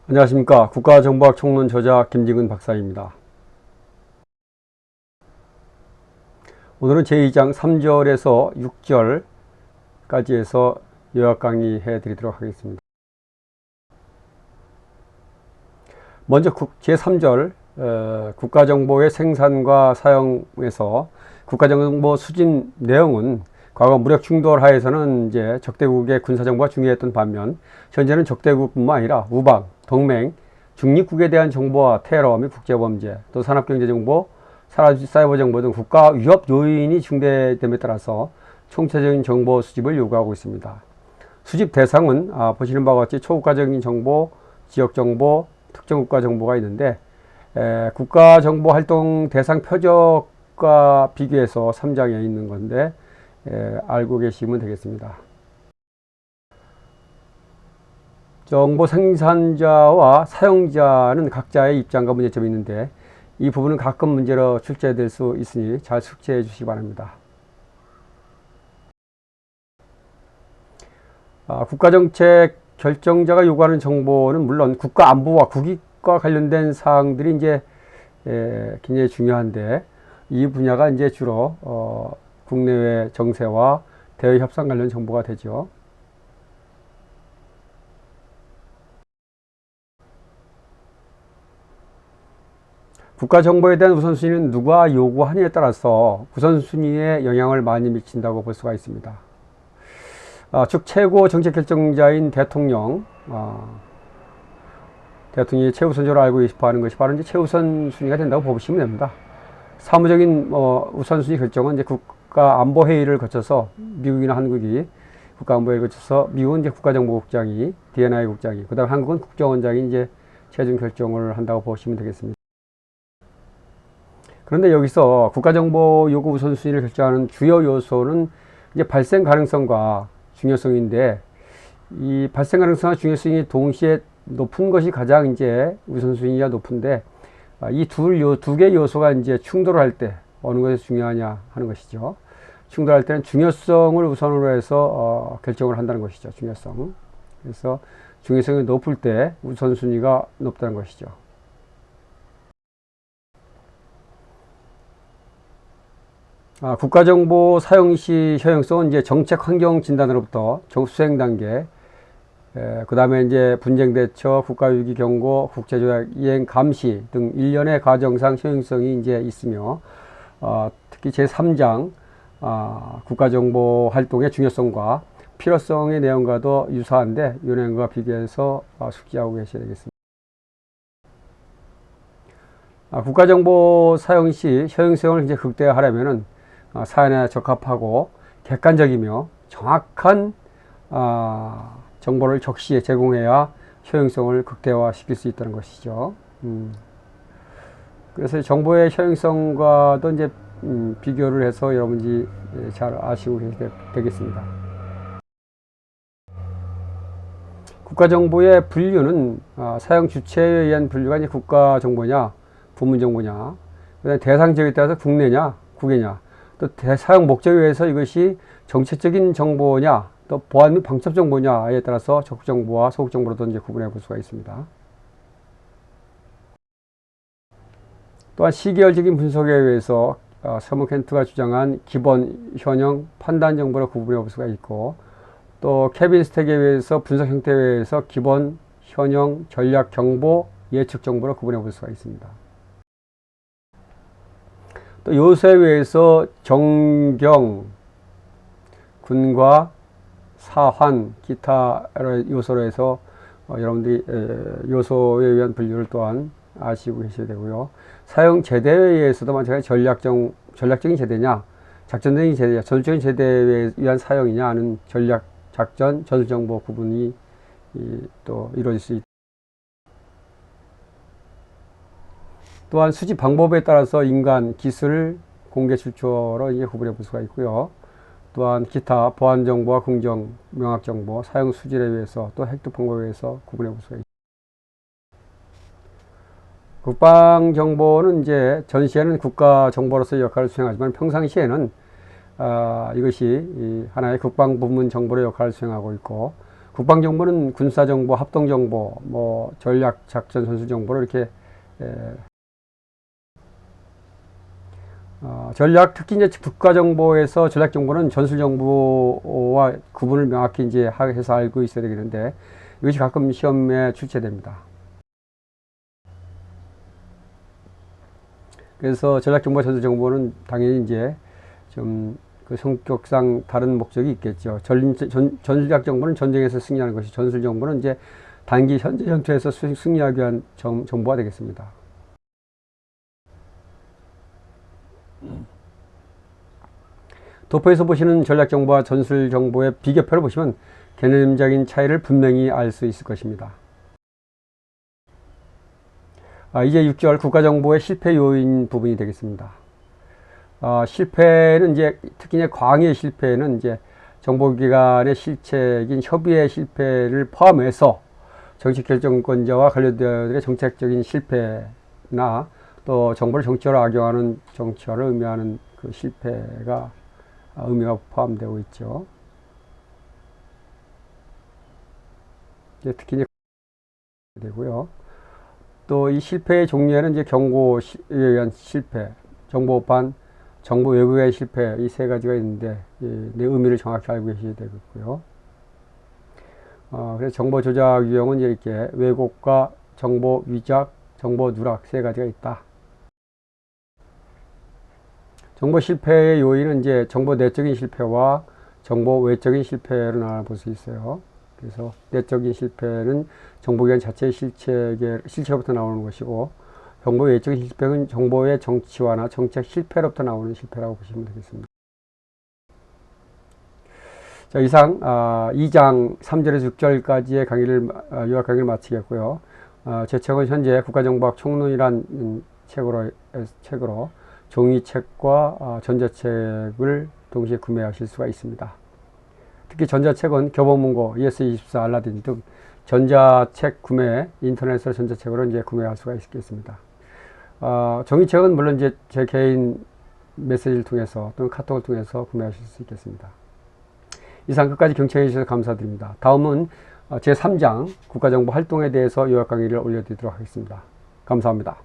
안녕하십니까. 국가정보학 총론 저자 김직은 박사입니다. 오늘은 제2장 3절에서 6절까지 해서 요약 강의해 드리도록 하겠습니다. 먼저 제3절 국가정보의 생산과 사용에서 국가정보 수집 내용은 과거 무력 충돌 하에서는 이제 적대국의 군사정보가 중요했던 반면 현재는 적대국뿐만 아니라 우방, 동맹, 중립국에 대한 정보와 테러 및 국제범죄, 또 산업경제정보, 사이버정보 등 국가 위협 요인이 중대됨에 따라서 총체적인 정보 수집을 요구하고 있습니다. 수집 대상은 보시는 바와 같이 초국가적인 정보, 지역정보, 특정국가 정보가 있는데 국가정보활동 대상 표적과 비교해서 3장에 있는 건데 알고 계시면 되겠습니다. 정보 생산자와 사용자는 각자의 입장과 문제점이 있는데 이 부분은 가끔 문제로 출제될 수 있으니 잘 숙지해 주시기 바랍니다. 국가정책 결정자가 요구하는 정보는 물론 국가 안보와 국익과 관련된 사항들이 이제 굉장히 중요한데 이 분야가 이제 주로 국내외 정세와 대외 협상 관련 정보가 되죠. 국가정보에 대한 우선순위는 누가 요구하느냐에 따라서 우선순위에 영향을 많이 미친다고 볼 수가 있습니다. 즉 최고 정책 결정자인 대통령이 최우선적으로 알고 싶어하는 것이 바로 이제 최우선순위가 된다고 보시면 됩니다. 사무적인 우선순위 결정은 이제 국가안보회의를 거쳐서 미국이나 한국이 국가안보회의를 거쳐서 미국은 이제 국가정보국장이, D&I 국장이, 그다음 한국은 국정원장이 이제 최종 결정을 한다고 보시면 되겠습니다. 그런데 여기서 국가정보 요구 우선순위를 결정하는 주요 요소는 이제 발생 가능성과 중요성인데 이 발생 가능성과 중요성이 동시에 높은 것이 가장 이제 우선순위가 높은데 이 두 개 요소가 이제 충돌을 할 때 어느 것이 중요하냐 하는 것이죠. 충돌할 때는 중요성을 우선으로 해서 결정을 한다는 것이죠. 중요성. 그래서 중요성이 높을 때 우선순위가 높다는 것이죠. 국가정보 사용 시 효용성은 이제 정책 환경 진단으로부터 수행 단계, 그 다음에 이제 분쟁 대처, 국가위기 경고, 국제조약 이행 감시 등 일련의 과정상 효용성이 이제 있으며, 특히 제3장, 국가정보 활동의 중요성과 필요성의 내용과도 유사한데, 이 내용과 비교해서 숙지하고 계셔야 되겠습니다. 국가정보 사용 시 효용성을 이제 극대화하려면은 사안에 적합하고 객관적이며 정확한 정보를 적시에 제공해야 효용성을 극대화시킬 수 있다는 것이죠. 그래서 정보의 효용성과도 이제 비교를 해서 여러분이 잘 아시고 계셔야 되겠습니다. 국가정보의 분류는 사용 주체에 의한 분류가 이제 국가정보냐, 부문정보냐, 그다음에 대상 지역에 따라서 국내냐, 국외냐, 또 사용 목적에 의해서 이것이 정책적인 정보냐, 또 보안 및 방첩 정보냐에 따라서 적국 정보와 소극 정보로도 이제 구분해 볼 수가 있습니다. 또한 시계열적인 분석에 의해서 서먼 켄트가 주장한 기본, 현형, 판단 정보를 구분해 볼 수가 있고, 또 케빈 스택에 의해서 분석 형태에 의해서 기본, 현형, 전략 정보, 예측 정보를 구분해 볼 수가 있습니다. 또 요소에 의해서 정경, 군과 사환, 기타 요소로 해서 여러분들이 요소에 의한 분류를 또한 아시고 계셔야 되고요. 사용 제대에 의해서도 마찬가지로 전략적인 제대냐, 작전적인 제대냐, 전술적인 제대에 의한 사용이냐 하는 전략, 작전, 전술정보 구분이 또 이루어질 수 있다. 또한 수집 방법에 따라서 인간, 기술, 공개 출처로 이제 구분해 볼 수가 있고요. 또한 기타 보안 정보와 궁정, 명확 정보, 사용 수질에 의해서 또 획득 방법에 의해서 구분해 볼 수가 있습니다. 국방 정보는 이제 전시에는 국가 정보로서의 역할을 수행하지만 평상시에는 이것이 하나의 국방 부문 정보의 역할을 수행하고 있고, 국방정보는 군사정보, 합동정보, 뭐 전략, 작전, 전술 정보를 이렇게 전략, 특히 이제 국가정보에서 전략정보는 전술정보와 구분을 명확히 이제 해서 알고 있어야 되겠는데, 이것이 가끔 시험에 출제됩니다. 그래서 전략정보와 전술정보는 당연히 이제 좀 그 성격상 다른 목적이 있겠죠. 전략정보는 전쟁에서 승리하는 것이, 전술정보는 이제 단기 현재 전투에서 승리하기 위한 정보가 되겠습니다. 도표에서 보시는 전략정보와 전술정보의 비교표를 보시면 개념적인 차이를 분명히 알 수 있을 것입니다. 이제 6절 국가정보의 실패 요인 부분이 되겠습니다. 실패는 이제 특히 이제 광의의 실패는 이제 정보기관의 실책인 협의의 실패를 포함해서 정책 결정권자와 관료들의 정책적인 실패나 또 정보를 정치화로 악용하는 정치화를 의미하는 그 실패가 의미가 포함되고 있죠. 특히 이제 되고요. 또 이 실패의 종류에는 이제 경고에 의한 실패, 정보반, 정보 왜곡의 실패, 이 세 가지가 있는데, 내 의미를 정확히 알고 계셔야 되겠고요. 그래서 정보 조작 유형은 이렇게 왜곡과 정보 위작, 정보 누락 세 가지가 있다. 정보 실패의 요인은 이제 정보 내적인 실패와 정보 외적인 실패로 나눠볼 수 있어요. 그래서 내적인 실패는 정보기관 자체의 실체로부터 나오는 것이고, 정보 외적인 실패는 정보의 정치화나 정책 실패로부터 나오는 실패라고 보시면 되겠습니다. 자, 이상 2장 3절에서 6절까지의 강의를 요약 강의를 마치겠고요. 제 책은 현재 국가정보학 총론이란 책으로 종이책과 전자책을 동시에 구매하실 수가 있습니다. 특히 전자책은 교보문고, ES24, 알라딘 등 전자책 구매, 인터넷으로 전자책으로 이제 구매할 수가 있겠습니다. 종이책은 물론 이제 제 개인 메시지를 통해서 또는 카톡을 통해서 구매하실 수 있겠습니다. 이상 끝까지 경청해 주셔서 감사드립니다. 다음은 제3장 국가정보 활동에 대해서 요약 강의를 올려드리도록 하겠습니다. 감사합니다.